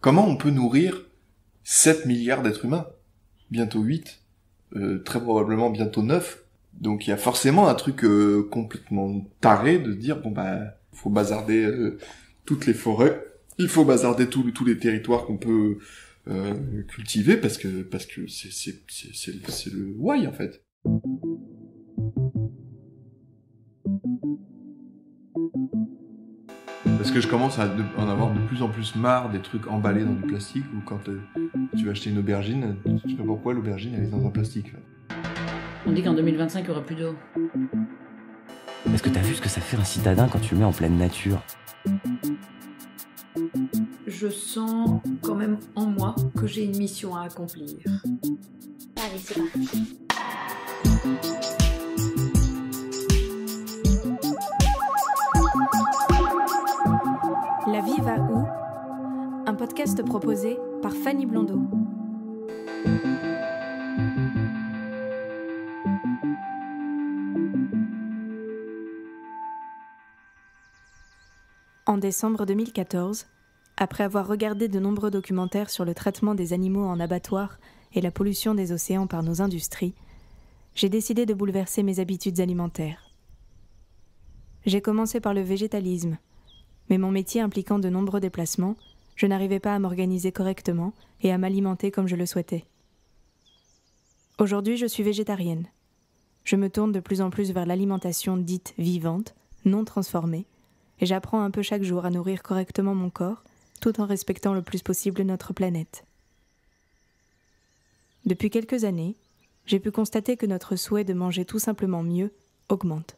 Comment on peut nourrir 7 milliards d'êtres humains? Bientôt 8, très probablement bientôt 9. Donc il y a forcément un truc complètement taré de dire, faut bazarder toutes les forêts, il faut bazarder tous les territoires qu'on peut cultiver parce que c'est le why en fait. Parce que je commence à en avoir de plus en plus marre des trucs emballés dans du plastique, ou quand tu vas acheter une aubergine, tu sais pas pourquoi l'aubergine elle est dans un plastique. On dit qu'en 2025 il y aura plus d'eau. Est-ce que t'as vu ce que ça fait un citadin quand tu le mets en pleine nature? Je sens quand même en moi que j'ai une mission à accomplir. Allez, c'est parti. La vie va où? Un podcast proposé par Fanny Blondeau. En décembre 2014, après avoir regardé de nombreux documentaires sur le traitement des animaux en abattoir et la pollution des océans par nos industries, j'ai décidé de bouleverser mes habitudes alimentaires. J'ai commencé par le végétalisme, mais mon métier impliquant de nombreux déplacements, je n'arrivais pas à m'organiser correctement et à m'alimenter comme je le souhaitais. Aujourd'hui, je suis végétarienne. Je me tourne de plus en plus vers l'alimentation dite vivante, non transformée, et j'apprends un peu chaque jour à nourrir correctement mon corps, tout en respectant le plus possible notre planète. Depuis quelques années, j'ai pu constater que notre souhait de manger tout simplement mieux augmente.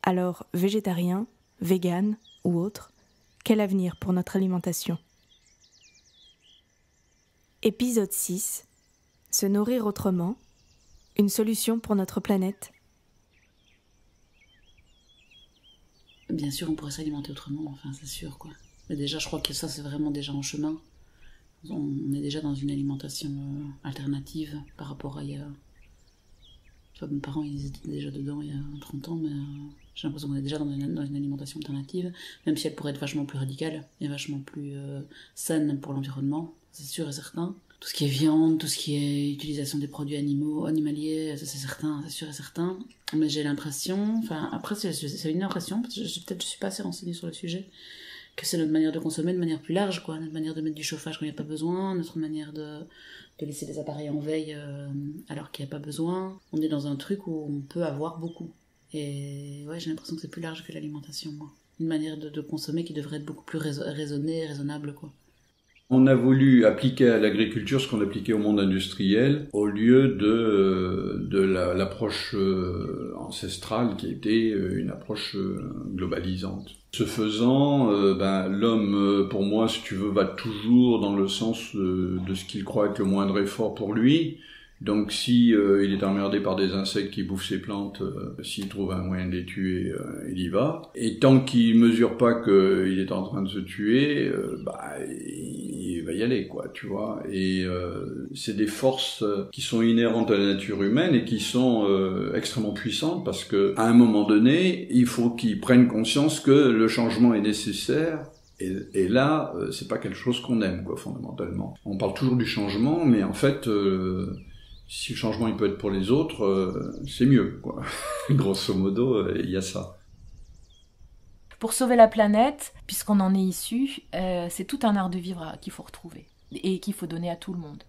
Alors, végétarien, vegan ou autre, quel avenir pour notre alimentation? Épisode 6. Se nourrir autrement, une solution pour notre planète. Bien sûr, on pourrait s'alimenter autrement, enfin c'est sûr quoi. Mais déjà, je crois que ça c'est vraiment déjà en chemin. On est déjà dans une alimentation alternative par rapport à il y a... mes parents ils étaient déjà dedans il y a 30 ans, mais j'ai l'impression qu'on est déjà dans une alimentation alternative, même si elle pourrait être vachement plus radicale et vachement plus saine pour l'environnement, c'est sûr et certain. Tout ce qui est viande, tout ce qui est utilisation des produits animaliers, ça c'est certain, c'est sûr et certain. Mais j'ai l'impression, enfin après c'est une impression, parce que je suis pas assez renseignée sur le sujet, que c'est notre manière de consommer de manière plus large, quoi. Notre manière de mettre du chauffage quand il n'y a pas besoin, notre manière de laisser des appareils en veille alors qu'il n'y a pas besoin. On est dans un truc où on peut avoir beaucoup. Et ouais, j'ai l'impression que c'est plus large que l'alimentation, moi. Une manière de consommer qui devrait être beaucoup plus raisonnée, raisonnable, quoi. On a voulu appliquer à l'agriculture ce qu'on appliquait au monde industriel, au lieu de l'approche ancestrale qui était une approche globalisante. Ce faisant, l'homme, pour moi, si tu veux, va toujours dans le sens de ce qu'il croit être le moindre effort pour lui. Donc si il est emmerdé par des insectes qui bouffent ses plantes, s'il trouve un moyen de les tuer, il y va. Et tant qu'il mesure pas qu'il est en train de se tuer, il va y aller, quoi, tu vois. Et c'est des forces qui sont inhérentes à la nature humaine et qui sont extrêmement puissantes, parce que à un moment donné, il faut qu'ils prennent conscience que le changement est nécessaire. Et là, c'est pas quelque chose qu'on aime, quoi, fondamentalement. On parle toujours du changement, mais en fait, si le changement il peut être pour les autres, c'est mieux, quoi. Grosso modo, il y a ça. Pour sauver la planète, puisqu'on en est issu, c'est tout un art de vivre qu'il faut retrouver. Et qu'il faut donner à tout le monde.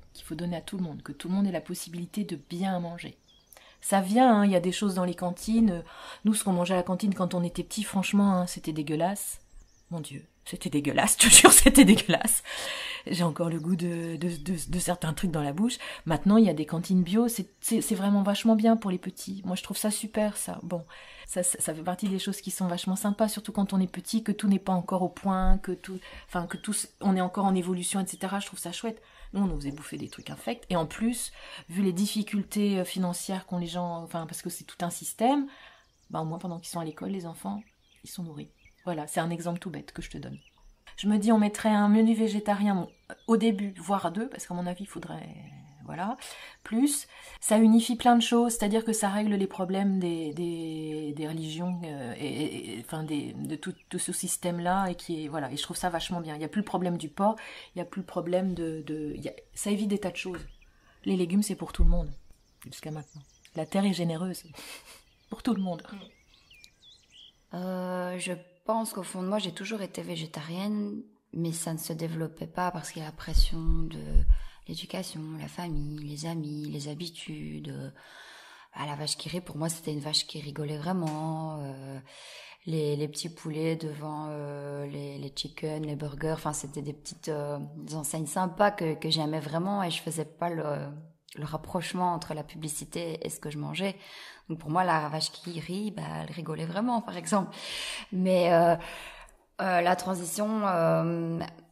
Que tout le monde ait la possibilité de bien manger. Ça vient, il y a des choses dans les cantines. Nous, ce qu'on mangeait à la cantine quand on était petits, franchement, c'était dégueulasse. Mon Dieu, c'était dégueulasse, je te jure, c'était dégueulasse. J'ai encore le goût de certains trucs dans la bouche. Maintenant, il y a des cantines bio, c'est vraiment vachement bien pour les petits. Moi, je trouve ça super, ça. Bon, ça fait partie des choses qui sont vachement sympas, surtout quand on est petit, que tout n'est pas encore au point, on est encore en évolution, etc. Je trouve ça chouette. Nous, on nous faisait bouffer des trucs infects. Et en plus, vu les difficultés financières qu'ont les gens, parce que c'est tout un système, au moins pendant qu'ils sont à l'école, les enfants, ils sont nourris. Voilà, c'est un exemple tout bête que je te donne. Je me dis, on mettrait un menu végétarien au début, voire 2, parce qu'à mon avis, il faudrait voilà. Plus, ça unifie plein de choses, c'est-à-dire que ça règle les problèmes des religions, enfin de tout ce système-là, et je trouve ça vachement bien. Il n'y a plus le problème du porc, il n'y a plus le problème ça évite des tas de choses. Les légumes, c'est pour tout le monde, jusqu'à maintenant. La terre est généreuse, pour tout le monde. Je pense qu'au fond de moi, j'ai toujours été végétarienne, mais ça ne se développait pas parce qu'il y a la pression de l'éducation, la famille, les amis, les habitudes. La vache qui rit, pour moi, c'était une vache qui rigolait vraiment. Les petits poulets devant les chicken, les burgers, enfin, c'était des petites enseignes sympas que j'aimais vraiment, et je faisais pas le rapprochement entre la publicité et ce que je mangeais. Donc pour moi, la vache qui rit, elle rigolait vraiment, par exemple. Mais la transition,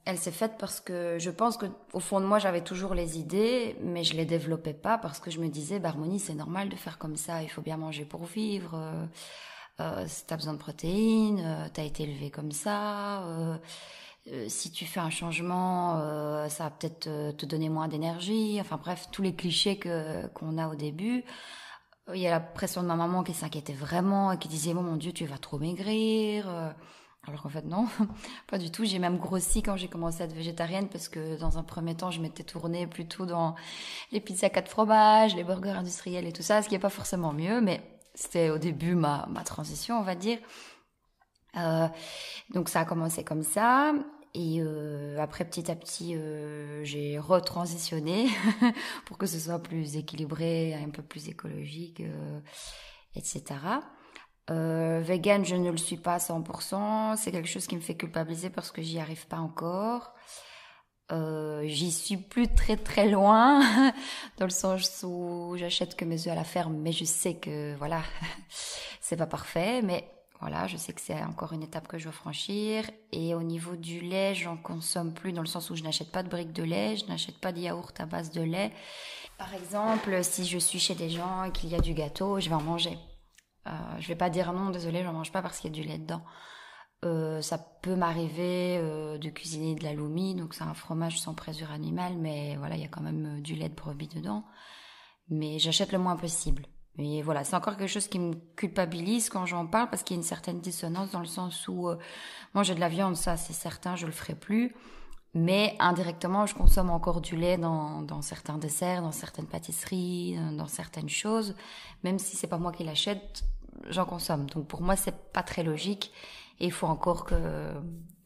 elle s'est faite parce que je pense que au fond de moi, j'avais toujours les idées, mais je les développais pas parce que je me disais, Harmonie, c'est normal de faire comme ça, il faut bien manger pour vivre. Si t'as besoin de protéines, t'as été élevé comme ça. Si tu fais un changement, ça va peut-être te donner moins d'énergie. Enfin bref, tous les clichés qu'on a au début. Il y a la pression de ma maman qui s'inquiétait vraiment et qui disait, oh mon Dieu, tu vas trop maigrir. Alors qu'en fait non, pas du tout. J'ai même grossi quand j'ai commencé à être végétarienne parce que dans un premier temps, je m'étais tournée plutôt dans les pizzas 4 fromages, les burgers industriels et tout ça, ce qui n'est pas forcément mieux, mais c'était au début ma transition, on va dire. Donc ça a commencé comme ça. Et après, petit à petit, j'ai retransitionné pour que ce soit plus équilibré, un peu plus écologique, etc. Vegan, je ne le suis pas à 100%. C'est quelque chose qui me fait culpabiliser parce que j'y arrive pas encore. J'y suis plus très très loin, dans le sens où j'achète que mes œufs à la ferme, mais je sais que voilà, c'est pas parfait, mais voilà, je sais que c'est encore une étape que je dois franchir. Et au niveau du lait, j'en consomme plus, dans le sens où je n'achète pas de briques de lait, je n'achète pas de yaourt à base de lait. Par exemple, si je suis chez des gens et qu'il y a du gâteau, je vais en manger. Je vais pas dire non, désolé, j'en mange pas parce qu'il y a du lait dedans. Ça peut m'arriver de cuisiner de l'halloumi, donc c'est un fromage sans présure animale, mais voilà, il y a quand même du lait de brebis dedans. Mais j'achète le moins possible. Mais voilà, c'est encore quelque chose qui me culpabilise quand j'en parle, parce qu'il y a une certaine dissonance dans le sens où manger de la viande, ça c'est certain, je le ferai plus. Mais indirectement, je consomme encore du lait dans certains desserts, dans certaines pâtisseries, dans certaines choses. Même si c'est pas moi qui l'achète, j'en consomme. Donc pour moi, c'est pas très logique. Et il faut encore que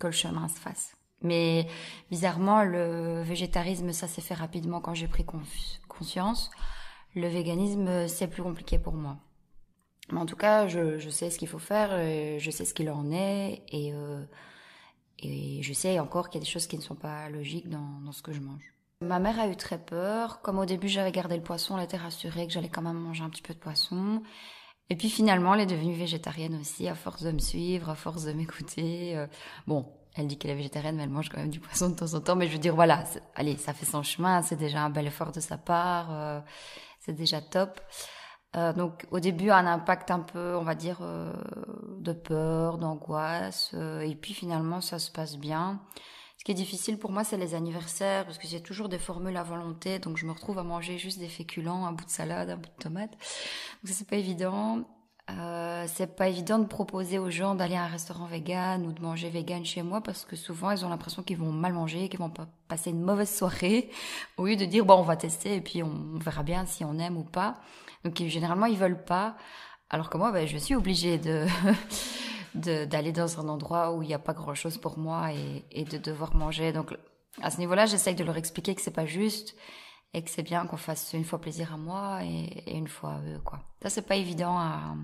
le chemin se fasse. Mais bizarrement, le végétarisme, ça s'est fait rapidement quand j'ai pris conscience. Le véganisme, c'est plus compliqué pour moi. Mais en tout cas, je sais ce qu'il faut faire, je sais ce qu'il en est, et je sais encore qu'il y a des choses qui ne sont pas logiques dans ce que je mange. Ma mère a eu très peur. Comme au début, j'avais gardé le poisson, elle était rassurée que j'allais quand même manger un petit peu de poisson. Et puis finalement, elle est devenue végétarienne aussi, à force de me suivre, à force de m'écouter. Bon, elle dit qu'elle est végétarienne, mais elle mange quand même du poisson de temps en temps. Mais je veux dire, voilà, allez, ça fait son chemin, c'est déjà un bel effort de sa part, c'est déjà top. Donc au début, un impact un peu, on va dire, de peur, d'angoisse. Et puis finalement, ça se passe bien. Ce qui est difficile pour moi, c'est les anniversaires, parce que j'ai toujours des formules à volonté, donc je me retrouve à manger juste des féculents, un bout de salade, un bout de tomate. Donc ça, c'est pas évident. C'est pas évident de proposer aux gens d'aller à un restaurant vegan ou de manger vegan chez moi, parce que souvent, ils ont l'impression qu'ils vont mal manger, qu'ils vont passer une mauvaise soirée, au lieu de dire, bon, on va tester et puis on verra bien si on aime ou pas. Donc généralement, ils veulent pas. Alors que moi, je suis obligée d'aller dans un endroit où il n'y a pas grand-chose pour moi et de devoir manger. Donc, à ce niveau-là, j'essaye de leur expliquer que c'est pas juste et que c'est bien qu'on fasse une fois plaisir à moi et une fois à eux, quoi. Ça, c'est pas évident à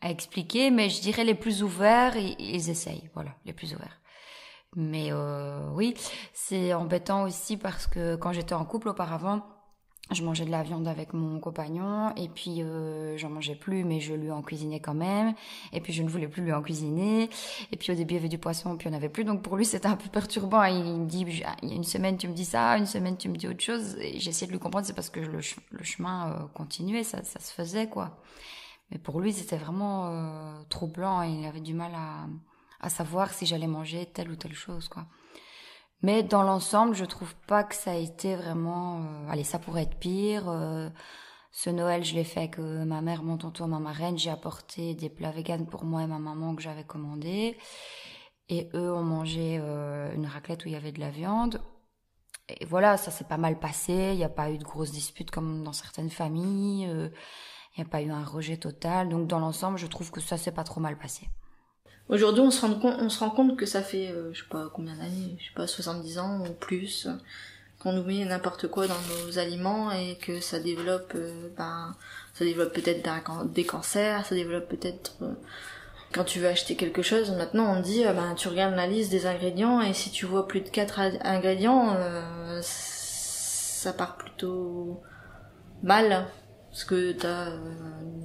expliquer, mais je dirais les plus ouverts, ils essayent, voilà, les plus ouverts. Mais oui, c'est embêtant aussi parce que quand j'étais en couple auparavant, je mangeais de la viande avec mon compagnon et puis j'en mangeais plus, mais je lui en cuisinais quand même, et puis je ne voulais plus lui en cuisiner, et puis au début il y avait du poisson puis on n'avait plus, donc pour lui c'était un peu perturbant. Il me dit, il y a une semaine tu me dis ça, une semaine tu me dis autre chose, et j'essayais de lui comprendre, c'est parce que le chemin continuait, ça se faisait, quoi. Mais pour lui c'était vraiment troublant, et il avait du mal à savoir si j'allais manger telle ou telle chose, quoi. Mais dans l'ensemble, je trouve pas que ça a été vraiment... allez, ça pourrait être pire. Ce Noël, je l'ai fait avec ma mère, mon tonton, ma marraine. J'ai apporté des plats véganes pour moi et ma maman que j'avais commandés. Et eux ont mangé une raclette où il y avait de la viande. Et voilà, ça s'est pas mal passé. Il n'y a pas eu de grosses disputes comme dans certaines familles. Il n'y a pas eu un rejet total. Donc dans l'ensemble, je trouve que ça s'est pas trop mal passé. Aujourd'hui, on se rend compte que ça fait, je sais pas combien d'années, je sais pas, 70 ans ou plus, qu'on nous met n'importe quoi dans nos aliments et que ça développe, ça développe peut-être des cancers, ça développe peut-être, quand tu veux acheter quelque chose, maintenant on te dit, tu regardes la liste des ingrédients et si tu vois plus de 4 ingrédients, ça part plutôt mal. Parce que t'as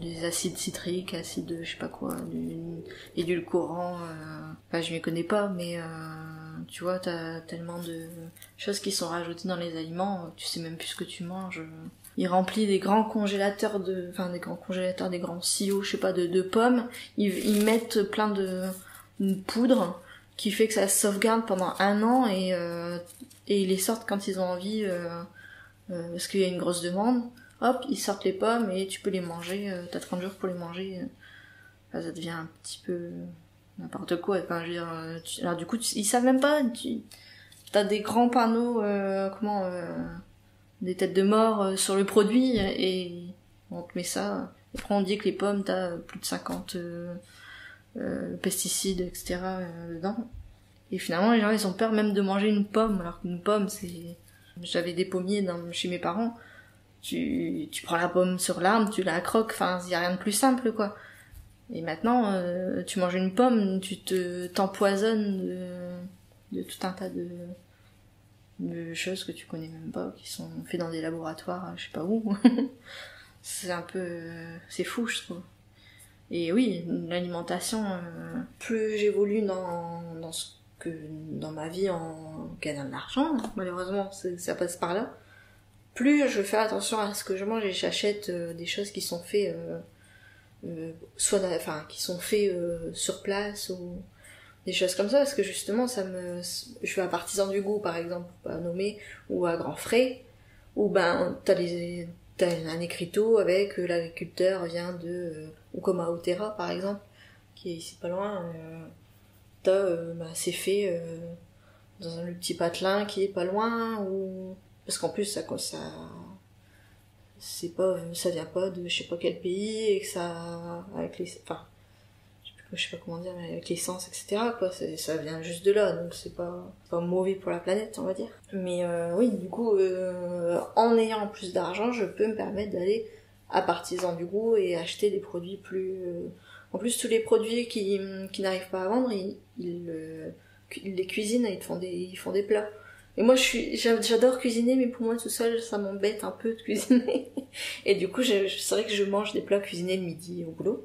des acides citriques, acides je sais pas quoi, édulcorants, je m'y connais pas, mais tu vois, t'as tellement de choses qui sont rajoutées dans les aliments, tu sais même plus ce que tu manges. Ils remplissent des grands congélateurs des grands silos, je sais pas, de pommes, ils mettent plein de poudre qui fait que ça sauvegarde pendant 1 an et ils les sortent quand ils ont envie, parce qu'il y a une grosse demande. Hop, ils sortent les pommes et tu peux les manger, t'as 30 jours pour les manger. Ça devient un petit peu n'importe quoi. Enfin, je veux dire, alors du coup, ils savent même pas, t'as des grands panneaux, des têtes de mort sur le produit et on te met ça. Après on dit que les pommes, t'as plus de 50 pesticides, etc. Dedans. Et finalement, les gens, ils ont peur même de manger une pomme, alors qu'une pomme, c'est... J'avais des pommiers chez mes parents. Tu prends la pomme sur l'arbre, tu la croques, enfin, il y a rien de plus simple, quoi. Et maintenant, tu manges une pomme, tu t'empoisonnes de tout un tas de choses que tu connais même pas, qui sont faites dans des laboratoires, je sais pas où. C'est un peu... c'est fou, je trouve. Et oui, l'alimentation, plus j'évolue dans ma vie en gagnant de l'argent, malheureusement, ça passe par là, plus je fais attention à ce que je mange et j'achète des choses qui sont faites qui sont faites sur place ou des choses comme ça, parce que justement je suis un partisan du goût, par exemple, pour pas nommer, ou à grands frais, où t'as un écriteau avec l'agriculteur vient de ou comme à Otera par exemple, qui est ici pas loin, c'est fait dans le petit patelin qui est pas loin, ou parce qu'en plus ça vient pas de je sais pas quel pays, et que ça avec les je sais pas comment dire, mais avec l'essence, etc., quoi, ça vient juste de là, donc c'est pas mauvais pour la planète, on va dire. Mais oui, du coup, en ayant plus d'argent, je peux me permettre d'aller à Partisan du goût et acheter des produits plus... En plus, tous les produits qui n'arrivent pas à vendre, ils les cuisinent et ils font des plats. Et moi, j'adore cuisiner, mais pour moi, tout seul, ça m'embête un peu de cuisiner. Et du coup, c'est vrai que je mange des plats cuisinés le midi au boulot.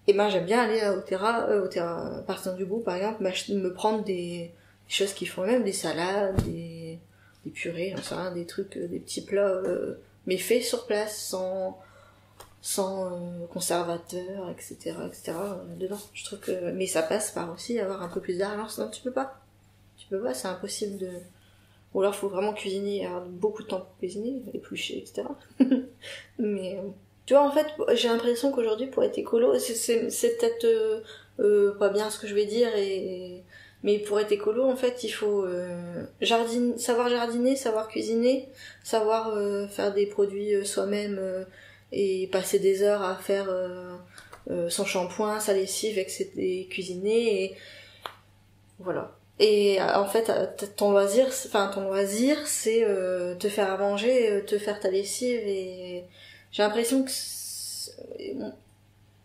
Et j'aime bien aller à Otera, Partisan du goût, par exemple, me prendre des choses qu'ils font même, des salades, des purées, enfin, des trucs, des petits plats, mais faits sur place, sans conservateur, etc., dedans. Je trouve que, mais ça passe par aussi avoir un peu plus d'argent, sinon tu peux pas, c'est impossible de, ou alors faut vraiment cuisiner, avoir beaucoup de temps pour cuisiner, éplucher, etc. Mais, tu vois, en fait, j'ai l'impression qu'aujourd'hui, pour être écolo, c'est peut-être pas bien ce que je vais dire, mais pour être écolo, en fait, il faut savoir jardiner, savoir cuisiner, savoir faire des produits soi-même et passer des heures à faire son shampoing, sa lessive, et cuisiner, et voilà. Et en fait, ton loisir, c'est te faire à manger, te faire ta lessive, et j'ai l'impression que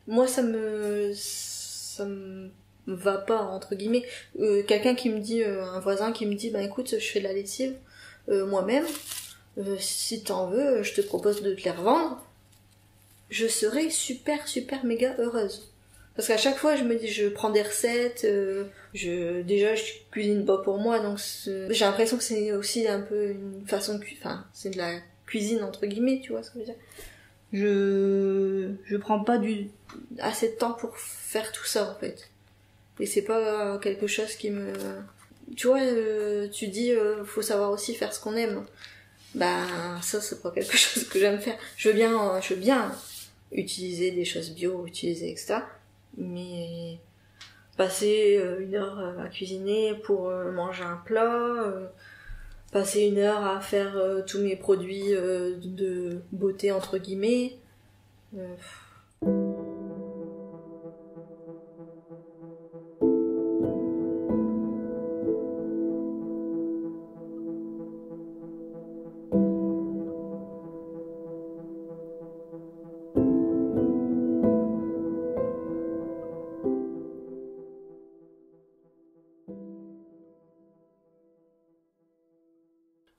moi ça me va pas, entre guillemets. Quelqu'un qui me dit, un voisin qui me dit, écoute, je fais de la lessive moi-même, si t'en veux, je te propose de te les revendre, je serais super méga heureuse. Parce qu'à chaque fois, je me dis, je prends des recettes, je cuisine pas pour moi, donc j'ai l'impression que c'est aussi un peu une façon de c'est de la cuisine entre guillemets, tu vois ce que je veux dire. Je prends pas assez de temps pour faire tout ça, en fait. Et c'est pas quelque chose qui me tu vois, tu dis, faut savoir aussi faire ce qu'on aime. Bah, ça, c'est pas quelque chose que j'aime faire. Je veux bien utiliser des choses bio, etc. Mais passer 1 heure à cuisiner pour manger un plat, passer 1 heure à faire tous mes produits de beauté, entre guillemets.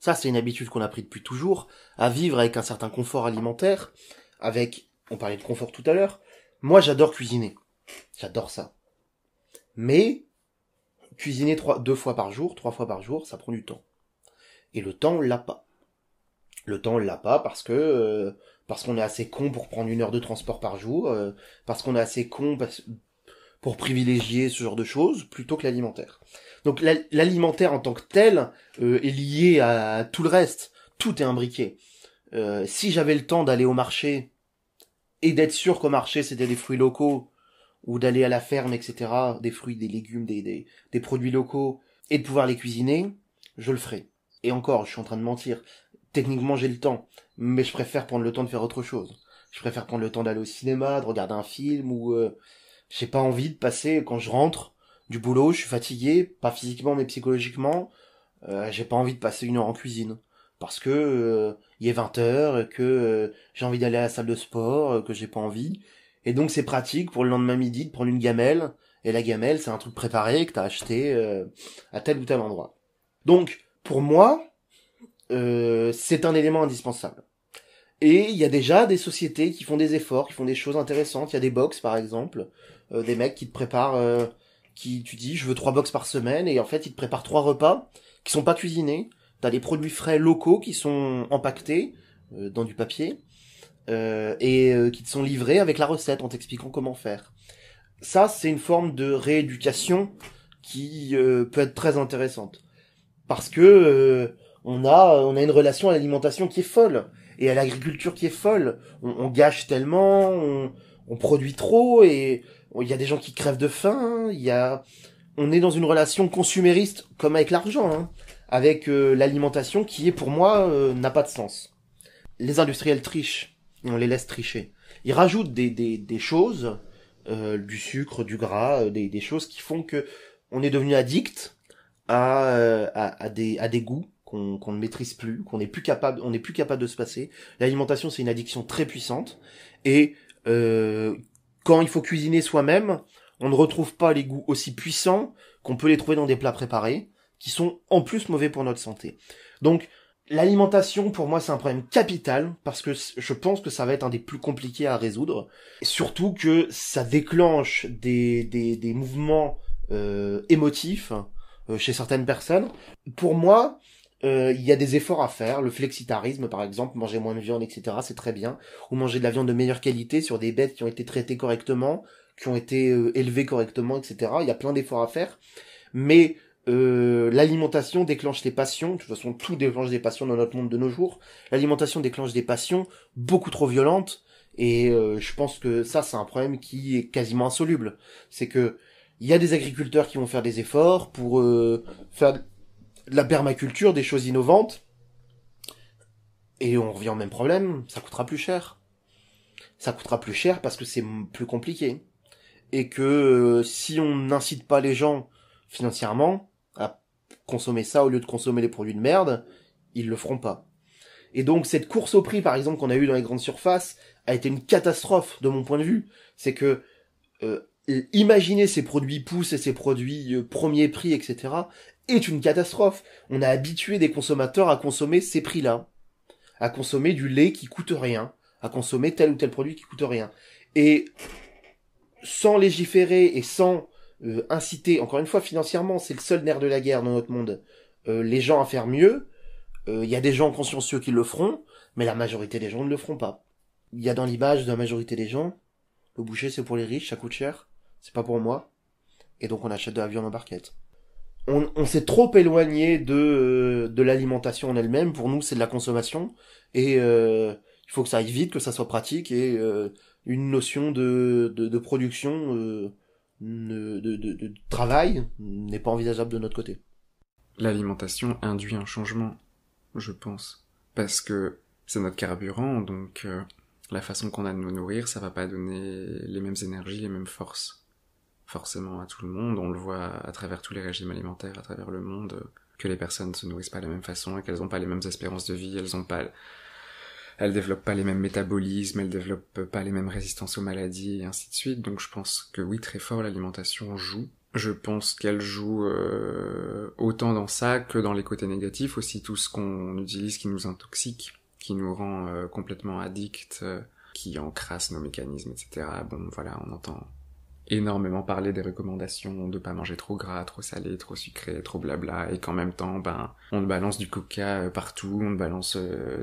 Ça, c'est une habitude qu'on a pris depuis toujours, à vivre avec un certain confort alimentaire, on parlait de confort tout à l'heure. Moi, j'adore cuisiner. J'adore ça. Mais, cuisiner 2 fois par jour, 3 fois par jour, ça prend du temps. Et le temps, on l'a pas. Le temps, on l'a pas parce qu'on est assez con pour prendre 1 heure de transport par jour, parce qu'on est assez con pour privilégier ce genre de choses, plutôt que l'alimentaire. Donc l'alimentaire en tant que tel est lié à tout le reste. Tout est imbriqué. Si j'avais le temps d'aller au marché et d'être sûr qu'au marché c'était des fruits locaux, ou d'aller à la ferme, etc., des fruits, des légumes, des produits locaux, et de pouvoir les cuisiner, je le ferais. Et encore, je suis en train de mentir. Techniquement, j'ai le temps, mais je préfère prendre le temps de faire autre chose. Je préfère prendre le temps d'aller au cinéma, de regarder un film, ou j'ai pas envie de passer, quand je rentre du boulot, je suis fatigué, pas physiquement mais psychologiquement, j'ai pas envie de passer 1 heure en cuisine. Parce que il est 20h, que j'ai envie d'aller à la salle de sport, que j'ai pas envie. Et donc c'est pratique pour le lendemain midi de prendre une gamelle, et la gamelle c'est un truc préparé que t'as acheté à tel ou tel endroit. Donc, pour moi, c'est un élément indispensable. Et il y a déjà des sociétés qui font des efforts, qui font des choses intéressantes. Il y a des box par exemple, des mecs qui te préparent, tu dis je veux 3 box par semaine, et en fait ils te préparent 3 repas qui sont pas cuisinés. T'as des produits frais locaux qui sont empaquetés dans du papier et qui te sont livrés avec la recette en t'expliquant comment faire. Ça, c'est une forme de rééducation qui peut être très intéressante parce que on a une relation à l'alimentation qui est folle et à l'agriculture qui est folle. On gâche tellement, on produit trop et il y a des gens qui crèvent de faim. On est dans une relation consumériste comme avec l'argent, hein, avec l'alimentation qui est pour moi n'a pas de sens. Les industriels trichent et on les laisse tricher. Ils rajoutent des choses, du sucre, du gras, des choses qui font que on est devenu addict à des goûts qu'on ne maîtrise plus, on n'est plus capable de se passer. L'alimentation, c'est une addiction très puissante et quand il faut cuisiner soi-même, on ne retrouve pas les goûts aussi puissants qu'on peut les trouver dans des plats préparés, qui sont en plus mauvais pour notre santé. Donc, l'alimentation, pour moi, c'est un problème capital, parce que je pense que ça va être un des plus compliqués à résoudre, et surtout que ça déclenche des mouvements émotifs chez certaines personnes. Pour moi, il y a des efforts à faire. Le flexitarisme, par exemple, manger moins de viande, etc., c'est très bien. Ou manger de la viande de meilleure qualité sur des bêtes qui ont été traitées correctement, qui ont été élevées correctement, etc. Il y a plein d'efforts à faire. Mais l'alimentation déclenche des passions. De toute façon, tout déclenche des passions dans notre monde de nos jours. L'alimentation déclenche des passions beaucoup trop violentes. Et je pense que ça, c'est un problème qui est quasiment insoluble. C'est que il y a des agriculteurs qui vont faire des efforts pour faire de la permaculture, des choses innovantes, et on revient au même problème, ça coûtera plus cher. Ça coûtera plus cher parce que c'est plus compliqué. Et que si on n'incite pas les gens financièrement à consommer ça au lieu de consommer les produits de merde, ils le feront pas. Et donc cette course au prix, par exemple, qu'on a eu dans les grandes surfaces, a été une catastrophe de mon point de vue. C'est que imaginer ces produits pouces et ces produits premier prix, etc., est une catastrophe. On a habitué des consommateurs à consommer ces prix-là, à consommer du lait qui coûte rien, à consommer tel ou tel produit qui coûte rien. Et sans légiférer et sans inciter, encore une fois financièrement, c'est le seul nerf de la guerre dans notre monde, les gens à faire mieux, il y a des gens consciencieux qui le feront, mais la majorité des gens ne le feront pas. Il y a dans l'image de la majorité des gens, le boucher c'est pour les riches, ça coûte cher, c'est pas pour moi, et donc on achète de la viande en barquette. on s'est trop éloigné de l'alimentation en elle-même. Pour nous, c'est de la consommation. Et il faut que ça aille vite, que ça soit pratique. Et une notion de production, de travail n'est pas envisageable de notre côté. L'alimentation induit un changement, je pense. Parce que c'est notre carburant, donc la façon qu'on a de nous nourrir, ça va pas donner les mêmes énergies, les mêmes forces. Forcément à tout le monde, on le voit à travers tous les régimes alimentaires, à travers le monde, que les personnes ne se nourrissent pas de la même façon et qu'elles n'ont pas les mêmes espérances de vie, elles développent pas les mêmes métabolismes, elles développent pas les mêmes résistances aux maladies et ainsi de suite. Donc je pense que oui, très fort, l'alimentation joue. Je pense qu'elle joue autant dans ça que dans les côtés négatifs, aussi tout ce qu'on utilise qui nous intoxique, qui nous rend complètement addicts, qui encrasse nos mécanismes, etc. Bon, voilà, on entend énormément parler des recommandations de pas manger trop gras, trop salé, trop sucré, trop blabla, et qu'en même temps, on te balance du coca partout, on te balance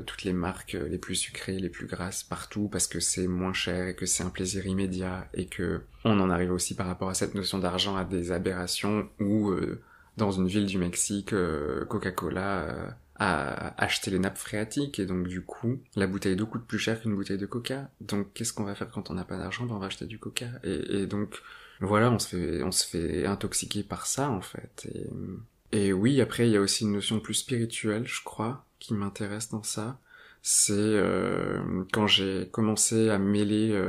toutes les marques les plus sucrées, les plus grasses partout, parce que c'est moins cher et que c'est un plaisir immédiat, et que on en arrive aussi par rapport à cette notion d'argent à des aberrations où, dans une ville du Mexique, Coca-Cola à acheter les nappes phréatiques, et donc du coup, la bouteille d'eau coûte plus cher qu'une bouteille de coca. Donc qu'est-ce qu'on va faire quand on n'a pas d'argent? On va acheter du coca. Et donc, voilà, on se fait intoxiquer par ça, en fait. Et oui, après, il y a aussi une notion plus spirituelle, je crois, qui m'intéresse dans ça. C'est quand j'ai commencé à mêler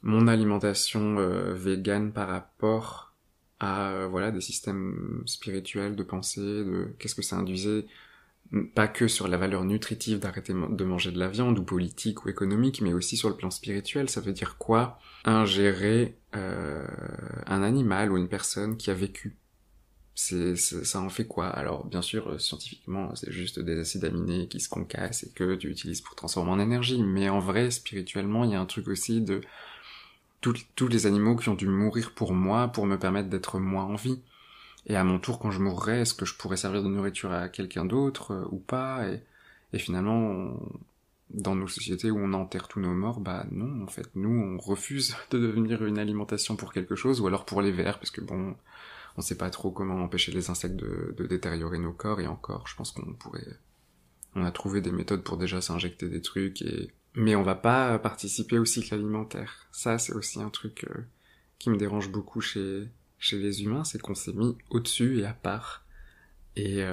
mon alimentation végane par rapport à des systèmes spirituels de pensée, de qu'est-ce que ça induisait, pas que sur la valeur nutritive d'arrêter de manger de la viande, ou politique ou économique, mais aussi sur le plan spirituel. Ça veut dire quoi? Ingérer un animal ou une personne qui a vécu. Ça en fait quoi? Alors bien sûr, scientifiquement, c'est juste des acides aminés qui se concassent et que tu utilises pour transformer en énergie, mais en vrai, spirituellement, il y a un truc aussi de tous les animaux qui ont dû mourir pour moi, pour me permettre d'être moi en vie. Et à mon tour, quand je mourrai, est-ce que je pourrais servir de nourriture à quelqu'un d'autre ou pas? Et finalement, dans nos sociétés où on enterre tous nos morts, non, en fait, nous, on refuse de devenir une alimentation pour quelque chose, ou alors pour les vers, parce que on sait pas trop comment empêcher les insectes de détériorer nos corps, et encore, je pense on a trouvé des méthodes pour déjà s'injecter des trucs, mais on va pas participer au cycle alimentaire. Ça, c'est aussi un truc qui me dérange beaucoup chez les humains, c'est qu'on s'est mis au-dessus et à part. Et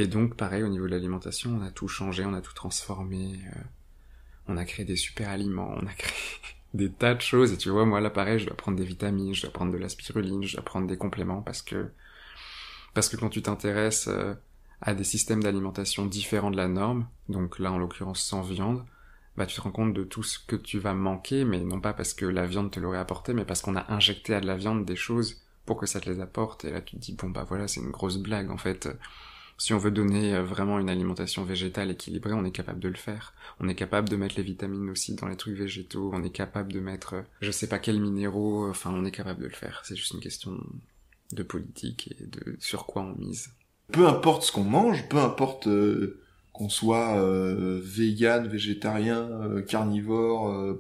donc, pareil, au niveau de l'alimentation, on a tout changé, on a tout transformé, on a créé des super aliments, on a créé des tas de choses, et tu vois, moi, là, pareil, je dois prendre des vitamines, je dois prendre de la spiruline, je dois prendre des compléments, parce que quand tu t'intéresses à des systèmes d'alimentation différents de la norme, donc là, en l'occurrence, sans viande, tu te rends compte de tout ce que tu vas manquer, mais non pas parce que la viande te l'aurait apporté, mais parce qu'on a injecté à de la viande des choses pour que ça te les apporte, et là tu te dis, voilà, c'est une grosse blague, en fait. Si on veut donner vraiment une alimentation végétale équilibrée, on est capable de le faire. On est capable de mettre les vitamines aussi dans les trucs végétaux, on est capable de mettre, je sais pas quels minéraux, enfin, on est capable de le faire. C'est juste une question de politique et de sur quoi on mise. Peu importe ce qu'on mange, peu importe qu'on soit vegan, végétarien, carnivore,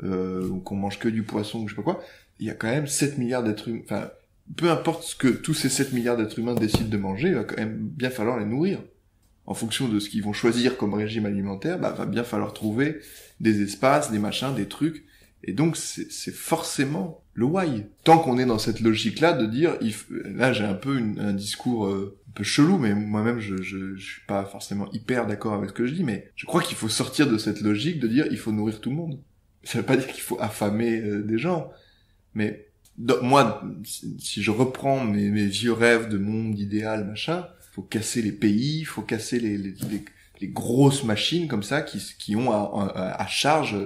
ou qu'on mange que du poisson, ou je sais pas quoi, il y a quand même 7 milliards d'êtres humains. Enfin, peu importe ce que tous ces 7 milliards d'êtres humains décident de manger, il va quand même bien falloir les nourrir. En fonction de ce qu'ils vont choisir comme régime alimentaire, va bien falloir trouver des espaces, des machins, des trucs. Et donc, c'est forcément le why. Tant qu'on est dans cette logique-là de dire, là, j'ai un peu un discours un peu chelou, mais moi-même, je suis pas forcément hyper d'accord avec ce que je dis, mais je crois qu'il faut sortir de cette logique de dire, il faut nourrir tout le monde. Ça veut pas dire qu'il faut affamer des gens, mais moi, si je reprends mes vieux rêves de monde idéal, machin, faut casser les pays, faut casser les grosses machines comme ça qui ont à charge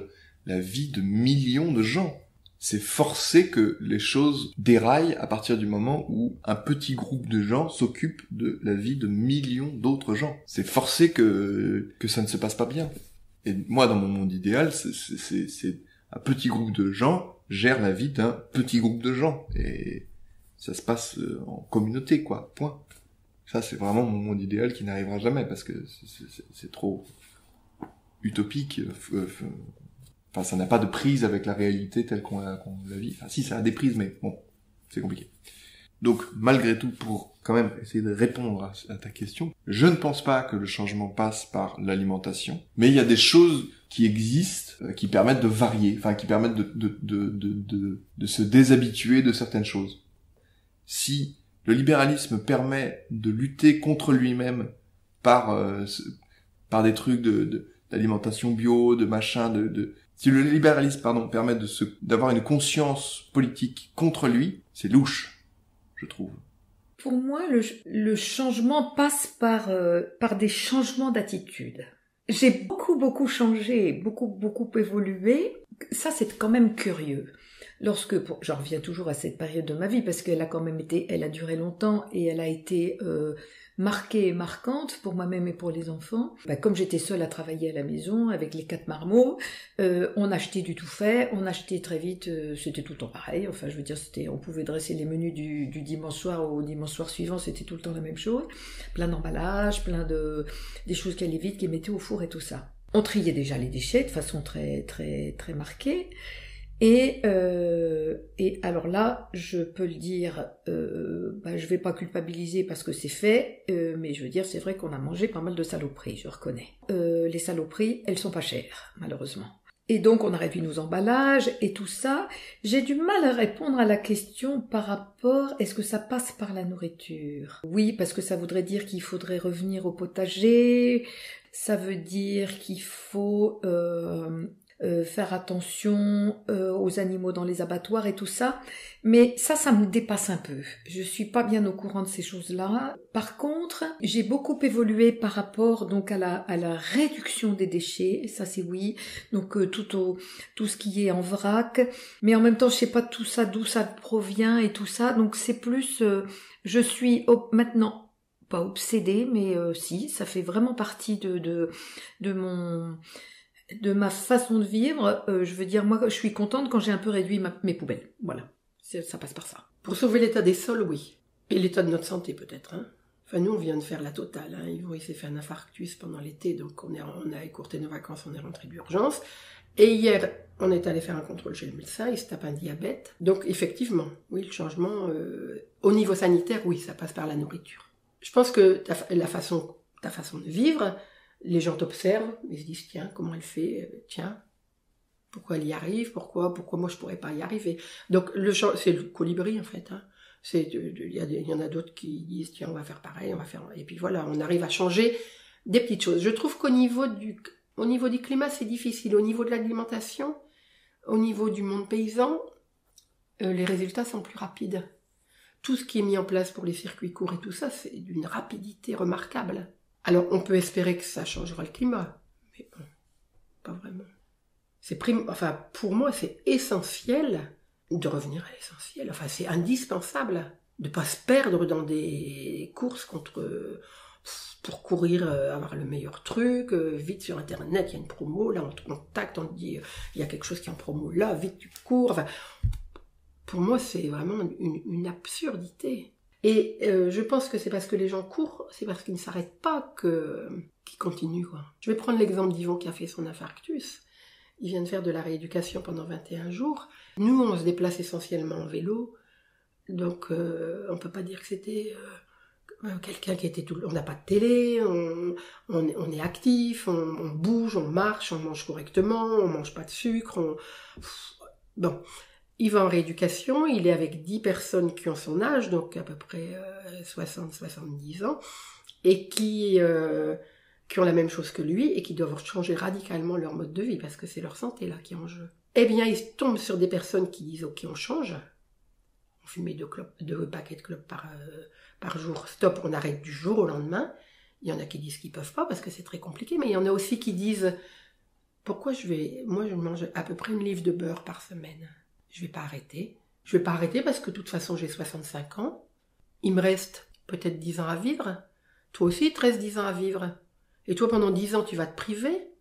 la vie de millions de gens. C'est forcé que les choses déraillent à partir du moment où un petit groupe de gens s'occupe de la vie de millions d'autres gens. C'est forcé que ça ne se passe pas bien. Et moi, dans mon monde idéal, c'est un petit groupe de gens gère la vie d'un petit groupe de gens. Et ça se passe en communauté, quoi. Point. Ça, c'est vraiment mon monde idéal qui n'arrivera jamais parce que c'est trop utopique. Enfin, ça n'a pas de prise avec la réalité telle qu'on la vit. Enfin, si, ça a des prises, mais bon, c'est compliqué. Donc, malgré tout, pour quand même essayer de répondre à ta question, je ne pense pas que le changement passe par l'alimentation, mais il y a des choses qui existent, qui permettent de varier, enfin, qui permettent de se déshabituer de certaines choses. Si le libéralisme permet de lutter contre lui-même par des trucs d'alimentation bio, de machin, si le libéralisme, permet d'avoir une conscience politique contre lui, c'est louche, je trouve. Pour moi, le changement passe par des changements d'attitude. J'ai beaucoup changé, beaucoup évolué. Ça, c'est quand même curieux. J'en reviens toujours à cette période de ma vie parce qu'elle a quand même elle a duré longtemps et elle a été marquée et marquante pour moi-même et pour les enfants. Comme j'étais seule à travailler à la maison avec les 4 marmots, on achetait du tout fait, on achetait très vite, c'était tout le temps pareil. Enfin, je veux dire, on pouvait dresser les menus du dimanche soir au dimanche soir suivant, c'était tout le temps la même chose. Plein d'emballages, des choses qui allaient vite, qui mettaient au four et tout ça. On triait déjà les déchets de façon très marquée. Et alors là, je peux le dire, je vais pas culpabiliser parce que c'est fait, mais je veux dire, c'est vrai qu'on a mangé pas mal de saloperies, je reconnais. Les saloperies, elles sont pas chères, malheureusement. Et donc, on a réduit nos emballages et tout ça. J'ai du mal à répondre à la question par rapport, est-ce que ça passe par la nourriture ? Oui, parce que ça voudrait dire qu'il faudrait revenir au potager, ça veut dire qu'il faut... faire attention aux animaux dans les abattoirs et tout ça, mais ça me dépasse un peu. Je suis pas bien au courant de ces choses-là. Par contre, j'ai beaucoup évolué par rapport donc à la réduction des déchets, ça c'est oui. Donc tout ce qui est en vrac, mais en même temps je sais pas tout ça d'où ça provient et tout ça. Donc c'est plus je suis maintenant pas obsédée, mais si ça fait vraiment partie de ma façon de vivre. Je veux dire, moi, je suis contente quand j'ai un peu réduit mes poubelles. Voilà, ça passe par ça. Pour sauver l'état des sols, oui. Et l'état de notre santé, peut-être. Hein. Enfin, nous, on vient de faire la totale. Hein. Yvon, il s'est fait un infarctus pendant l'été, donc on a écourté nos vacances, on est rentré d'urgence. Et hier, on est allé faire un contrôle chez le médecin, il se tape un diabète. Donc, effectivement, oui, le changement, au niveau sanitaire, oui, ça passe par la nourriture. Je pense que ta façon de vivre... Les gens t'observent, ils se disent, tiens, comment elle fait, tiens, pourquoi elle y arrive, pourquoi moi je pourrais pas y arriver. Donc, c'est le colibri, en fait, hein. Il y en a d'autres qui disent, tiens, on va faire pareil, et puis voilà, on arrive à changer des petites choses. Je trouve qu'au niveau du climat, c'est difficile. Au niveau de l'alimentation, au niveau du monde paysan, les résultats sont plus rapides. Tout ce qui est mis en place pour les circuits courts et tout ça, c'est d'une rapidité remarquable. Alors, on peut espérer que ça changera le climat, mais bon, pas vraiment. Pour moi, c'est essentiel de revenir à l'essentiel. Enfin, c'est indispensable de pas se perdre dans des courses pour courir, avoir le meilleur truc, vite sur Internet, il y a une promo, là, on te contacte, on te dit, il y a quelque chose qui est en promo là, vite tu cours. Enfin, pour moi, c'est vraiment une absurdité. Et je pense que c'est parce que les gens courent, c'est parce qu'ils ne s'arrêtent pas qu'ils continuent, quoi. Je vais prendre l'exemple d'Yvon qui a fait son infarctus. Il vient de faire de la rééducation pendant 21 jours. Nous, on se déplace essentiellement en vélo. Donc, on peut pas dire que c'était quelqu'un qui était on n'a pas de télé, on est actif, on bouge, on marche, on mange correctement, on mange pas de sucre. Bon... Il va en rééducation, il est avec 10 personnes qui ont son âge, donc à peu près 60-70 ans, et qui ont la même chose que lui, et qui doivent changer radicalement leur mode de vie, parce que c'est leur santé là qui est en jeu. Eh bien, il tombe sur des personnes qui disent « Ok, on change, on fumait 2 paquets de clopes par jour, stop, on arrête du jour au lendemain ». Il y en a qui disent qu'ils peuvent pas, parce que c'est très compliqué, mais il y en a aussi qui disent « Pourquoi moi je mange à peu près 1 livre de beurre par semaine ». Je vais pas arrêter. Je vais pas arrêter parce que de toute façon, j'ai 65 ans. Il me reste peut-être 10 ans à vivre. Toi aussi, il te reste 10 ans à vivre. Et toi, pendant 10 ans, tu vas te priver.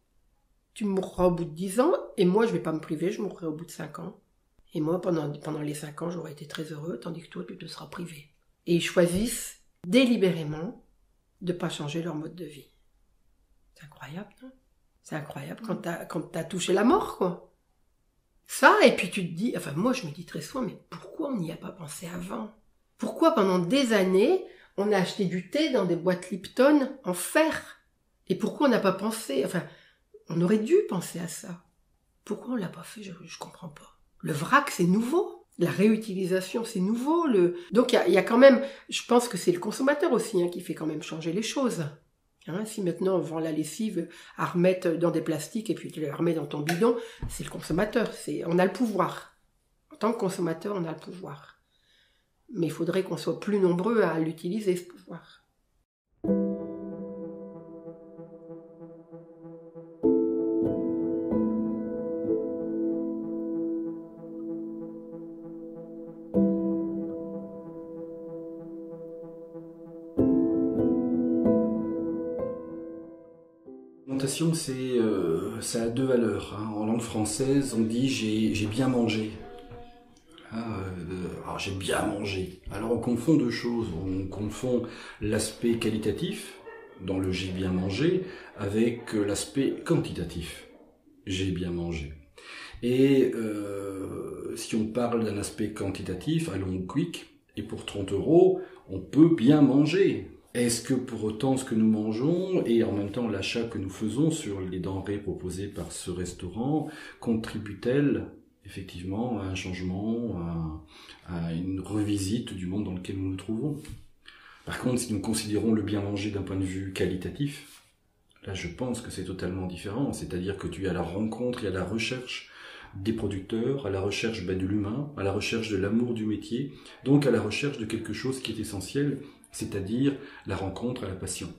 Tu mourras au bout de 10 ans. Et moi, je vais pas me priver, je mourrai au bout de 5 ans. Et moi, pendant les 5 ans, j'aurais été très heureux, tandis que toi, tu te seras privé. Et ils choisissent délibérément de pas changer leur mode de vie. C'est incroyable, non ? C'est incroyable quand t'as touché la mort, quoi. Ça, et puis tu te dis, enfin moi je me dis très souvent, mais pourquoi on n'y a pas pensé avant ? Pourquoi pendant des années, on a acheté du thé dans des boîtes Lipton en fer? Et pourquoi on n'a pas pensé, enfin, on aurait dû penser à ça. Pourquoi on l'a pas fait? Je comprends pas. Le vrac, c'est nouveau. La réutilisation, c'est nouveau. Donc il y a quand même, je pense que c'est le consommateur aussi qui fait quand même changer les choses. Si maintenant on vend la lessive à remettre dans des plastiques et puis tu la remets dans ton bidon, c'est le consommateur. On a le pouvoir. En tant que consommateur, on a le pouvoir. Mais il faudrait qu'on soit plus nombreux à l'utiliser, ce pouvoir. L'alimentation, ça a deux valeurs. En langue française, on dit j'ai bien mangé. Alors j'ai bien mangé. Alors on confond deux choses. On confond l'aspect qualitatif, dans le j'ai bien mangé, avec l'aspect quantitatif. J'ai bien mangé. Et si on parle d'un aspect quantitatif, allons au quick, et pour 30 €, on peut bien manger. Est-ce que pour autant ce que nous mangeons et en même temps l'achat que nous faisons sur les denrées proposées par ce restaurant contribue-t-elle effectivement à un changement, à une revisite du monde dans lequel nous nous trouvons? Par contre, si nous considérons le bien manger d'un point de vue qualitatif, là je pense que c'est totalement différent, c'est-à-dire que tu es à la rencontre et à la recherche des producteurs, à la recherche de l'humain, à la recherche de l'amour du métier, donc à la recherche de quelque chose qui est essentiel, c'est-à-dire la rencontre à la passion.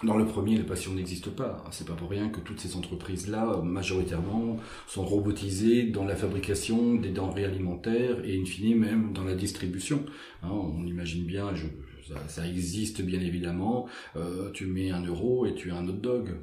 Dans le premier, la passion n'existe pas. C'est pas pour rien que toutes ces entreprises-là, majoritairement, sont robotisées dans la fabrication des denrées alimentaires et in fine même dans la distribution. On imagine bien, ça existe bien évidemment, tu mets 1 € et tu as un hot dog.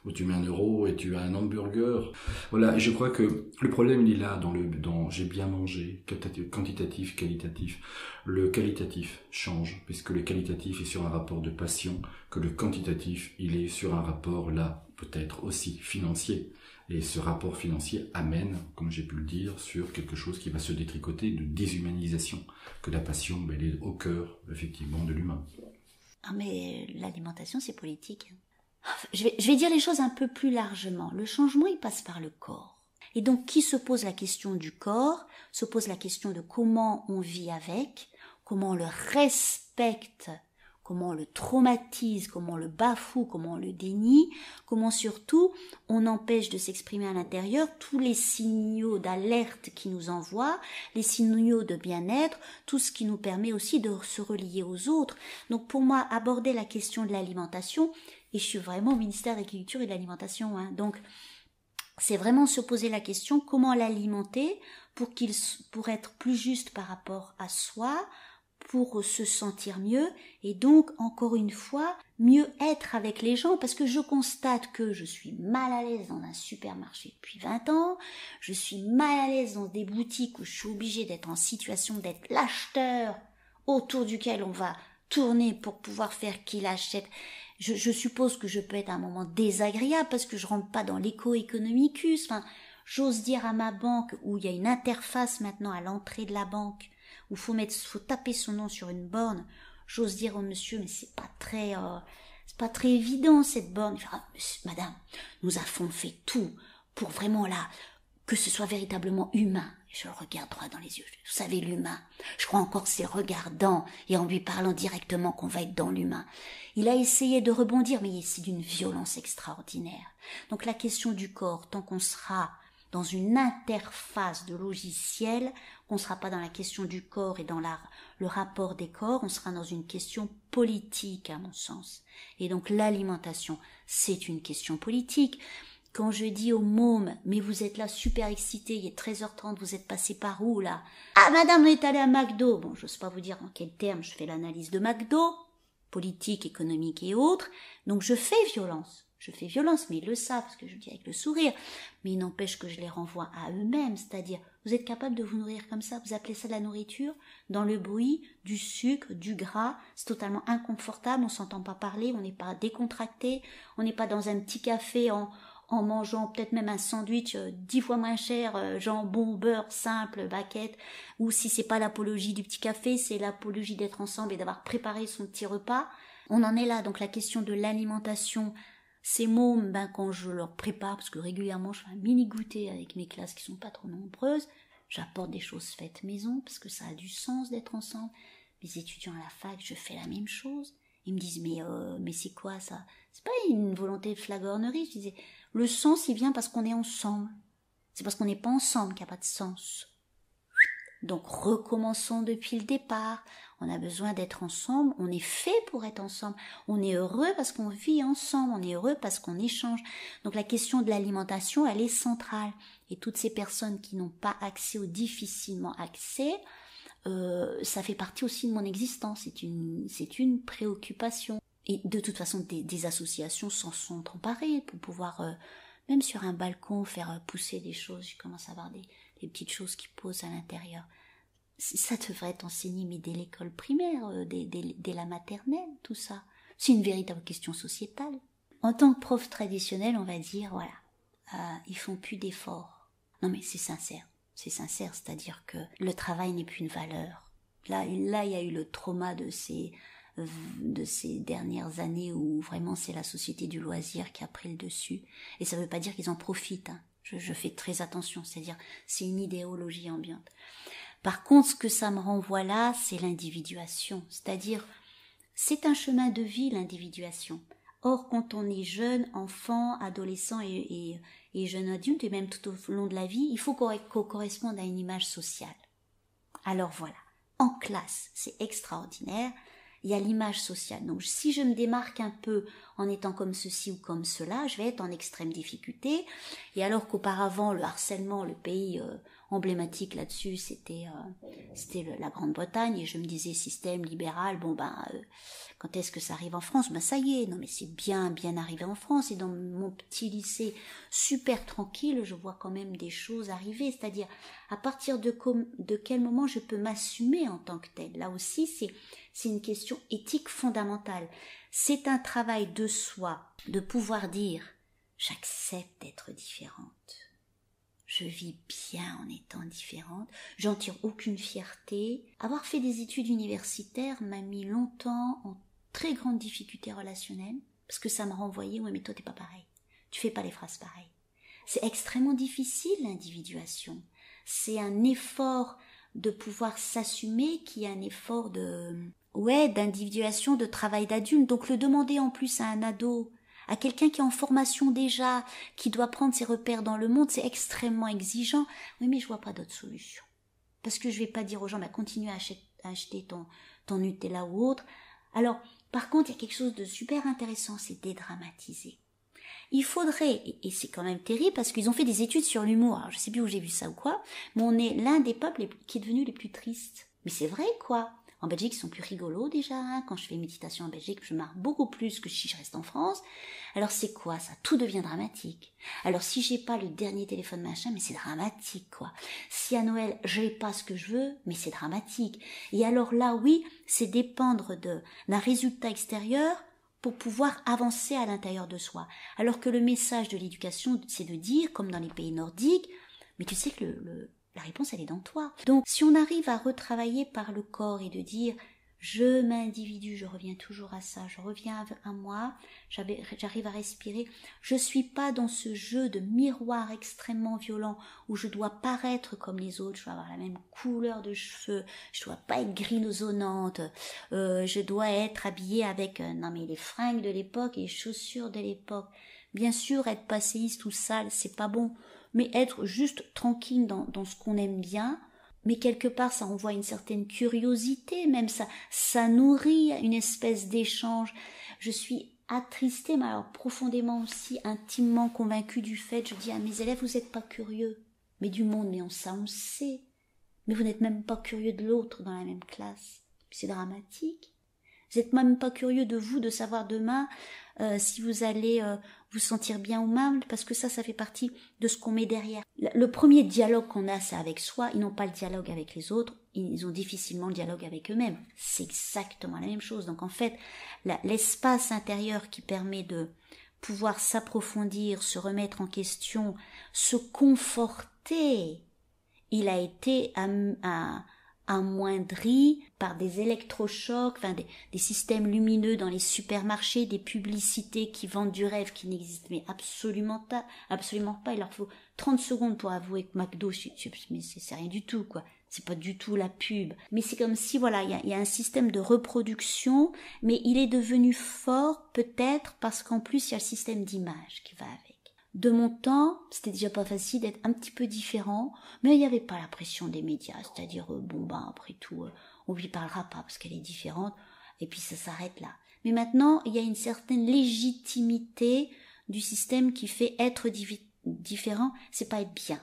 Ou tu mets 1 € et tu as un hamburger. Voilà, et je crois que le problème il est là dans j'ai bien mangé, quantitatif, qualitatif. Le qualitatif change, puisque le qualitatif est sur un rapport de passion, que le quantitatif il est sur un rapport là, peut-être aussi financier. Et ce rapport financier amène, comme j'ai pu le dire, sur quelque chose qui va se détricoter de déshumanisation, que la passion elle est au cœur, effectivement, de l'humain. Ah mais l'alimentation c'est politique. Je vais dire les choses un peu plus largement. Le changement, il passe par le corps. Et donc, qui se pose la question du corps, se pose la question de comment on vit avec, comment on le respecte, comment on le traumatise, comment on le bafoue, comment on le dénie, comment surtout on empêche de s'exprimer à l'intérieur tous les signaux d'alerte qui nous envoient, les signaux de bien-être, tout ce qui nous permet aussi de se relier aux autres. Donc, pour moi, aborder la question de l'alimentation, et je suis vraiment au ministère de l'Agriculture et de l'Alimentation. Donc, c'est vraiment se poser la question comment l'alimenter pour être plus juste par rapport à soi, pour se sentir mieux et donc, encore une fois, mieux être avec les gens. Parce que je constate que je suis mal à l'aise dans un supermarché depuis 20 ans, je suis mal à l'aise dans des boutiques où je suis obligée d'être en situation d'être l'acheteur autour duquel on va tourner pour pouvoir faire qu'il achète. Je suppose que je peux être à un moment désagréable parce que je rentre pas dans l'éco-économicus. Enfin, j'ose dire à ma banque où il y a une interface maintenant à l'entrée de la banque où faut taper son nom sur une borne. J'ose dire au monsieur, mais c'est pas très évident cette borne. Il fera, madame, nous avons fait tout pour vraiment là que ce soit véritablement humain. Je le regarde droit dans les yeux. Vous savez, l'humain, je crois encore que c'est regardant et en lui parlant directement qu'on va être dans l'humain. Il a essayé de rebondir, mais c'est d'une violence extraordinaire. Donc la question du corps, tant qu'on sera dans une interface de logiciel, qu'on ne sera pas dans la question du corps et dans le rapport des corps, on sera dans une question politique, à mon sens. Et donc l'alimentation, c'est une question politique. Quand je dis aux mômes, mais vous êtes là super excités, il est 13h30, vous êtes passé par où là? Ah madame, on est allé à McDo. Bon, j'ose pas vous dire en quels termes je fais l'analyse de McDo, politique, économique et autres. Donc je fais violence, mais ils le savent, parce que je le dis avec le sourire. Mais il n'empêche que je les renvoie à eux-mêmes, c'est-à-dire, vous êtes capable de vous nourrir comme ça, vous appelez ça de la nourriture? Dans le bruit, du sucre, du gras, c'est totalement inconfortable, on s'entend pas parler, on n'est pas décontracté, on n'est pas dans un petit café en en mangeant peut-être même un sandwich 10 fois moins cher, jambon, beurre, simple, baguette, ou si c'est pas l'apologie du petit café, c'est l'apologie d'être ensemble et d'avoir préparé son petit repas. On en est là, donc la question de l'alimentation, ces mômes, quand je leur prépare, parce que régulièrement je fais un mini goûter avec mes classes qui sont pas trop nombreuses, j'apporte des choses faites maison, parce que ça a du sens d'être ensemble. Mes étudiants à la fac, je fais la même chose. Ils me disent, mais c'est quoi ça? C'est pas une volonté de flagornerie. Je disais, le sens, il vient parce qu'on est ensemble. C'est parce qu'on n'est pas ensemble qu'il n'y a pas de sens. Donc, recommençons depuis le départ. On a besoin d'être ensemble. On est fait pour être ensemble. On est heureux parce qu'on vit ensemble. On est heureux parce qu'on échange. Donc, la question de l'alimentation, elle est centrale. Et toutes ces personnes qui n'ont pas accès ou difficilement accès, ça fait partie aussi de mon existence, c'est une préoccupation. Et de toute façon, des associations s'en sont emparées pour pouvoir, même sur un balcon, faire pousser des choses. Je commence à voir des petites choses qui posent à l'intérieur. Ça devrait être enseigné, mais dès l'école primaire, dès la maternelle, tout ça. C'est une véritable question sociétale. En tant que prof traditionnel, on va dire, voilà, ils font plus d'efforts. Non mais c'est sincère. C'est sincère, c'est-à-dire que le travail n'est plus une valeur. Là, il y a eu le trauma de ces dernières années où vraiment c'est la société du loisir qui a pris le dessus. Et ça ne veut pas dire qu'ils en profitent. Hein. Je fais très attention, c'est-à-dire c'est une idéologie ambiante. Par contre, ce que ça me renvoie là, c'est l'individuation. C'est-à-dire, c'est un chemin de vie, l'individuation. Or, quand on est jeune, enfant, adolescent et jeune adulte, et même tout au long de la vie, il faut qu'on corresponde à une image sociale. Alors voilà, en classe, c'est extraordinaire, il y a l'image sociale. Donc si je me démarque un peu en étant comme ceci ou comme cela, je vais être en extrême difficulté. Et alors qu'auparavant, le harcèlement, le pays emblématique là-dessus, c'était la Grande-Bretagne, et je me disais système libéral, quand est-ce que ça arrive en France? Ça y est, non mais c'est bien arrivé en France, et dans mon petit lycée super tranquille, je vois quand même des choses arriver, c'est-à-dire à partir de quel moment je peux m'assumer en tant que telle. Là aussi, c'est une question éthique fondamentale. C'est un travail de soi, de pouvoir dire « j'accepte d'être différente ». Je vis bien en étant différente, j'en tire aucune fierté. Avoir fait des études universitaires m'a mis longtemps en très grande difficulté relationnelle, parce que ça me renvoyait « ouais mais toi t'es pas pareil, tu fais pas les phrases pareilles ». C'est extrêmement difficile l'individuation, c'est un effort de pouvoir s'assumer qui est un effort d'individuation, de travail d'adulte. Donc le demander en plus à un ado, à quelqu'un qui est en formation déjà, qui doit prendre ses repères dans le monde, c'est extrêmement exigeant. Oui, mais je vois pas d'autre solution. Parce que je vais pas dire aux gens, continue à acheter ton Nutella ou autre. Alors, par contre, il y a quelque chose de super intéressant, c'est dédramatiser. Il faudrait, et c'est quand même terrible parce qu'ils ont fait des études sur l'humour, alors je sais plus où j'ai vu ça ou quoi, mais on est l'un des peuples qui est devenu les plus tristes. Mais c'est vrai quoi. En Belgique, ils sont plus rigolos déjà. Hein. Quand je fais méditation en Belgique, je marre beaucoup plus que si je reste en France. Alors c'est quoi ça? Tout devient dramatique. Alors si j'ai pas le dernier téléphone machin, mais c'est dramatique quoi. Si à Noël, j'ai pas ce que je veux, mais c'est dramatique. Et alors là, oui, c'est dépendre d'un résultat extérieur pour pouvoir avancer à l'intérieur de soi. Alors que le message de l'éducation, c'est de dire, comme dans les pays nordiques, mais tu sais que la réponse, elle est dans toi. Donc, si on arrive à retravailler par le corps et de dire « je m'individue », je reviens toujours à ça, je reviens à moi, j'arrive à respirer, je suis pas dans ce jeu de miroir extrêmement violent où je dois paraître comme les autres, je dois avoir la même couleur de cheveux, je dois pas être grisonnante, je dois être habillée avec les fringues de l'époque et les chaussures de l'époque. Bien sûr, être passéiste ou sale, c'est pas bon. Mais être juste tranquille dans ce qu'on aime bien, mais quelque part ça renvoie une certaine curiosité, même ça nourrit une espèce d'échange. Je suis attristée, mais alors profondément aussi, intimement convaincue du fait, je dis à mes élèves, vous n'êtes pas curieux, mais du monde, mais on le sait, mais vous n'êtes même pas curieux de l'autre dans la même classe, c'est dramatique. Vous n'êtes même pas curieux de vous, de savoir demain si vous allez vous sentir bien ou mal, parce que ça fait partie de ce qu'on met derrière. Le premier dialogue qu'on a, c'est avec soi. Ils n'ont pas le dialogue avec les autres, ils ont difficilement le dialogue avec eux-mêmes. C'est exactement la même chose. Donc en fait, l'espace intérieur qui permet de pouvoir s'approfondir, se remettre en question, se conforter, il a été amoindri par des électrochocs, enfin des systèmes lumineux dans les supermarchés, des publicités qui vendent du rêve qui n'existent mais absolument pas. Il leur faut 30 secondes pour avouer que McDo, mais c'est rien du tout, quoi. C'est pas du tout la pub. Mais c'est comme si, voilà, il y a un système de reproduction, mais il est devenu fort peut-être parce qu'en plus il y a le système d'image qui va avec. De mon temps, c'était déjà pas facile d'être un petit peu différent, mais il n'y avait pas la pression des médias, c'est-à-dire, après tout, on lui parlera pas parce qu'elle est différente, et puis ça s'arrête là. Mais maintenant, il y a une certaine légitimité du système qui fait être différent, c'est pas être bien,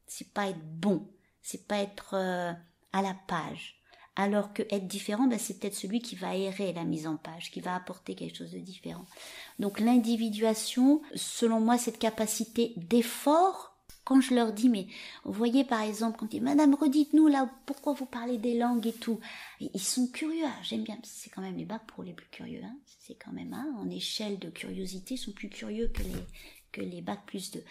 c'est pas être bon, c'est pas être à la page. Alors que être différent, c'est peut-être celui qui va aérer la mise en page, qui va apporter quelque chose de différent. Donc l'individuation, selon moi, cette capacité d'effort, quand je leur dis, mais vous voyez par exemple, quand ils disent, Madame, redites-nous là, pourquoi vous parlez des langues et tout, ils sont curieux, j'aime bien, c'est quand même les bacs pour les plus curieux, hein. C'est quand même, en échelle de curiosité, ils sont plus curieux que les bacs plus 2.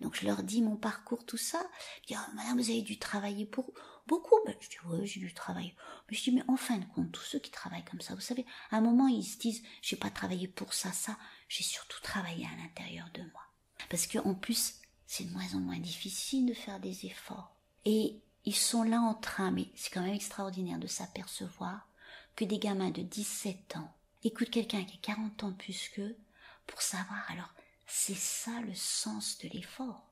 Donc je leur dis mon parcours, tout ça. Je dis, Madame, vous avez dû travailler pour beaucoup. Je dis, ouais, j'ai dû travailler. Mais je dis, mais en fin de compte, tous ceux qui travaillent comme ça, vous savez, à un moment, ils se disent, j'ai pas travaillé pour ça. J'ai surtout travaillé à l'intérieur de moi. Parce que en plus, c'est de moins en moins difficile de faire des efforts. Et ils sont là en train, mais c'est quand même extraordinaire de s'apercevoir que des gamins de 17 ans écoutent quelqu'un qui a 40 ans de plus qu'eux pour savoir, alors, c'est ça le sens de l'effort.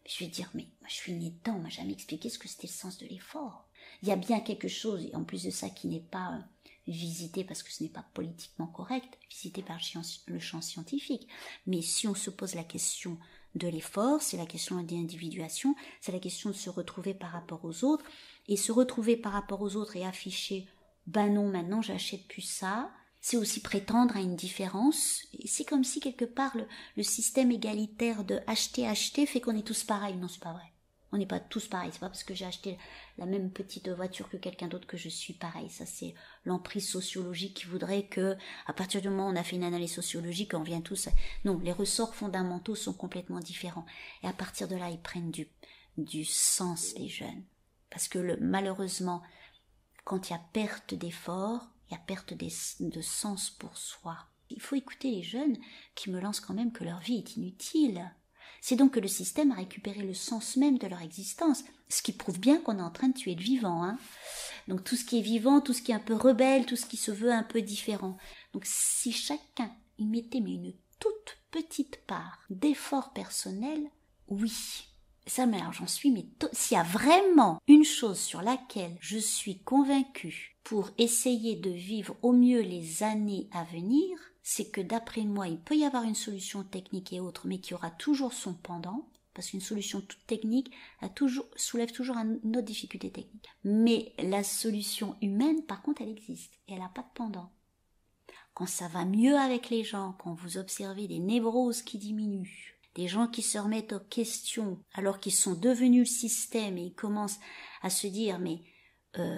Je vais dire, mais moi je suis née dedans, on m'a jamais expliqué ce que c'était le sens de l'effort. Il y a bien quelque chose, et en plus de ça, qui n'est pas visité, parce que ce n'est pas politiquement correct, visité par le champ scientifique. Mais si on se pose la question de l'effort, c'est la question de l'individuation, c'est la question de se retrouver par rapport aux autres, et se retrouver par rapport aux autres et afficher, non, maintenant j'achète plus ça, c'est aussi prétendre à une différence. Et c'est comme si quelque part le système égalitaire de acheter fait qu'on est tous pareils. Non, c'est pas vrai. On n'est pas tous pareils. C'est pas parce que j'ai acheté la même petite voiture que quelqu'un d'autre que je suis pareil. Ça, c'est l'emprise sociologique qui voudrait que, à partir du moment où on a fait une analyse sociologique, on vient tous. Non, les ressorts fondamentaux sont complètement différents. Et à partir de là, ils prennent du sens, les jeunes. Parce que malheureusement, quand il y a perte d'effort, il y a perte de sens pour soi. Il faut écouter les jeunes qui me lancent quand même que leur vie est inutile. C'est donc que le système a récupéré le sens même de leur existence, ce qui prouve bien qu'on est en train de tuer le vivant, hein. Donc tout ce qui est vivant, tout ce qui est un peu rebelle, tout ce qui se veut un peu différent. Donc si chacun y mettait une toute petite part d'effort personnel, oui. Ça, mais alors j'en suis, mais s'il y a vraiment une chose sur laquelle je suis convaincue pour essayer de vivre au mieux les années à venir, c'est que d'après moi, il peut y avoir une solution technique et autre, mais qui aura toujours son pendant, parce qu'une solution toute technique soulève toujours une autre difficulté technique. Mais la solution humaine, par contre, elle existe, et elle n'a pas de pendant. Quand ça va mieux avec les gens, quand vous observez des névroses qui diminuent, des gens qui se remettent aux questions alors qu'ils sont devenus le système et ils commencent à se dire mais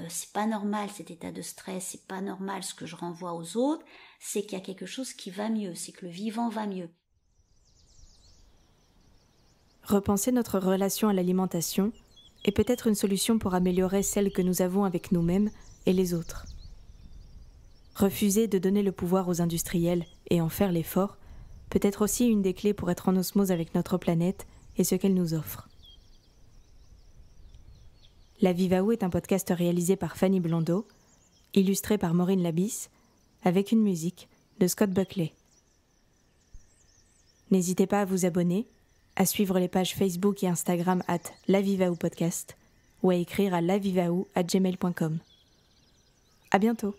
c'est pas normal cet état de stress, c'est pas normal ce que je renvoie aux autres, c'est qu'il y a quelque chose qui va mieux, c'est que le vivant va mieux. Repenser notre relation à l'alimentation est peut-être une solution pour améliorer celle que nous avons avec nous-mêmes et les autres. Refuser de donner le pouvoir aux industriels et en faire l'effort peut être aussi une des clés pour être en osmose avec notre planète et ce qu'elle nous offre. La Vivaou est un podcast réalisé par Fanny Blondeau, illustré par Maureen Labisse, avec une musique de Scott Buckley. N'hésitez pas à vous abonner, à suivre les pages Facebook et Instagram @lavivaoupodcast ou à écrire à lavivaou@gmail.com. À bientôt.